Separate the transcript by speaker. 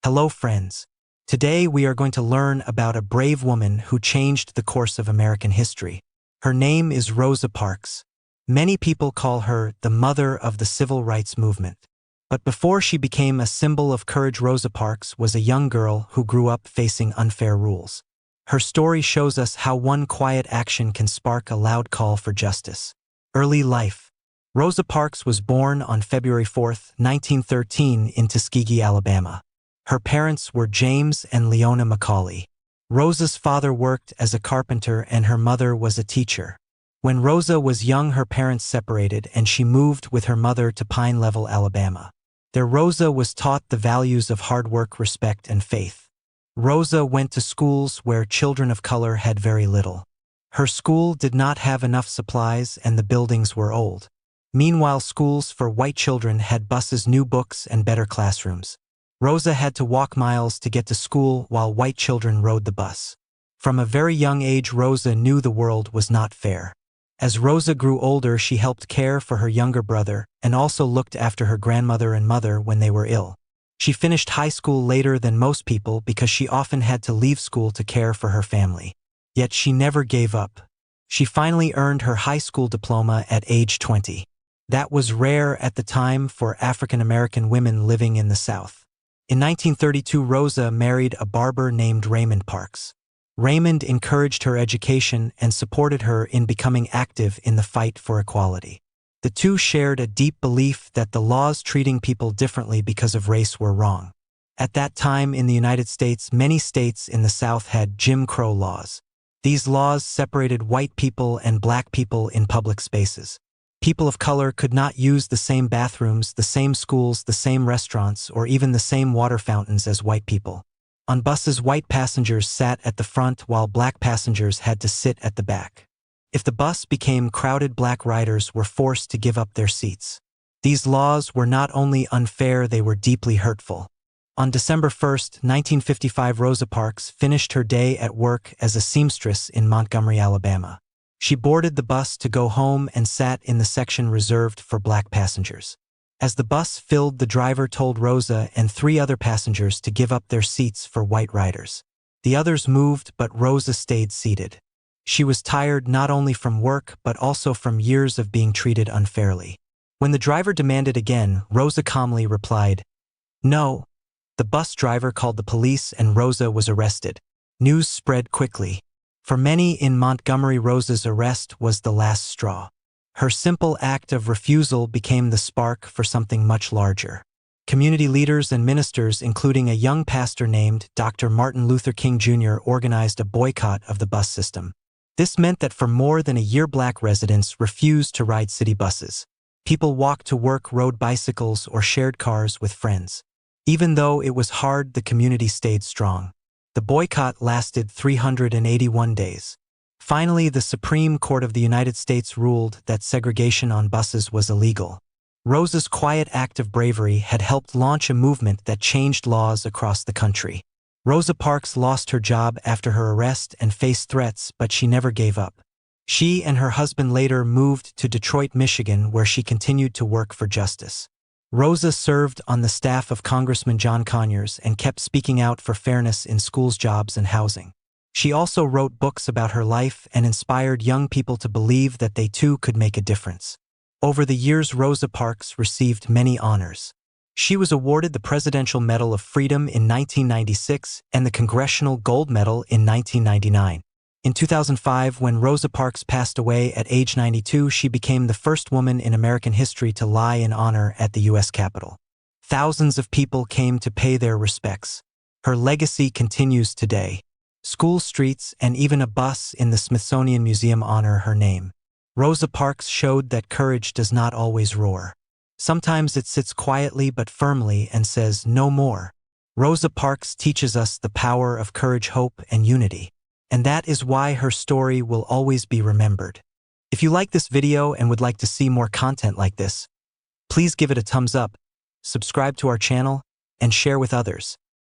Speaker 1: Hello friends. Today we are going to learn about a brave woman who changed the course of American history. Her name is Rosa Parks. Many people call her the mother of the civil rights movement. But before she became a symbol of courage, Rosa Parks was a young girl who grew up facing unfair rules. Her story shows us how one quiet action can spark a loud call for justice. Early life. Rosa Parks was born on February 4, 1913 in Tuskegee, Alabama. Her parents were James and Leona Macaulay. Rosa's father worked as a carpenter and her mother was a teacher. When Rosa was young, her parents separated and she moved with her mother to Pine Level, Alabama. There Rosa was taught the values of hard work, respect, and faith. Rosa went to schools where children of color had very little. Her school did not have enough supplies and the buildings were old. Meanwhile, schools for white children had buses, new books, and better classrooms. Rosa had to walk miles to get to school while white children rode the bus. From a very young age, Rosa knew the world was not fair. As Rosa grew older, she helped care for her younger brother and also looked after her grandmother and mother when they were ill. She finished high school later than most people because she often had to leave school to care for her family. Yet she never gave up. She finally earned her high school diploma at age 20. That was rare at the time for African American women living in the South. In 1932, Rosa married a barber named Raymond Parks. Raymond encouraged her education and supported her in becoming active in the fight for equality. The two shared a deep belief that the laws treating people differently because of race were wrong. At that time in the United States, many states in the South had Jim Crow laws. These laws separated white people and black people in public spaces. People of color could not use the same bathrooms, the same schools, the same restaurants, or even the same water fountains as white people. On buses, white passengers sat at the front while black passengers had to sit at the back. If the bus became crowded, black riders were forced to give up their seats. These laws were not only unfair, they were deeply hurtful. On December 1, 1955, Rosa Parks finished her day at work as a seamstress in Montgomery, Alabama. She boarded the bus to go home and sat in the section reserved for black passengers. As the bus filled, the driver told Rosa and 3 other passengers to give up their seats for white riders. The others moved, but Rosa stayed seated. She was tired not only from work but also from years of being treated unfairly. When the driver demanded again, Rosa calmly replied, "No." The bus driver called the police and Rosa was arrested. News spread quickly. For many in Montgomery, Rosa's arrest was the last straw. Her simple act of refusal became the spark for something much larger. Community leaders and ministers, including a young pastor named Dr. Martin Luther King Jr., organized a boycott of the bus system. This meant that for more than a year, black residents refused to ride city buses. People walked to work, rode bicycles, or shared cars with friends. Even though it was hard, the community stayed strong. The boycott lasted 381 days. Finally, the Supreme Court of the United States ruled that segregation on buses was illegal. Rosa's quiet act of bravery had helped launch a movement that changed laws across the country. Rosa Parks lost her job after her arrest and faced threats, but she never gave up. She and her husband later moved to Detroit, Michigan, where she continued to work for justice. Rosa served on the staff of Congressman John Conyers and kept speaking out for fairness in schools, jobs, and housing. She also wrote books about her life and inspired young people to believe that they too could make a difference. Over the years, Rosa Parks received many honors. She was awarded the Presidential Medal of Freedom in 1996 and the Congressional Gold Medal in 1999. In 2005, when Rosa Parks passed away at age 92, she became the first woman in American history to lie in honor at the U.S. Capitol. Thousands of people came to pay their respects. Her legacy continues today. School streets and even a bus in the Smithsonian Museum honor her name. Rosa Parks showed that courage does not always roar. Sometimes it sits quietly but firmly and says, "No more." Rosa Parks teaches us the power of courage, hope, and unity. And that is why her story will always be remembered. If you like this video and would like to see more content like this, please give it a thumbs up, subscribe to our channel, and share with others.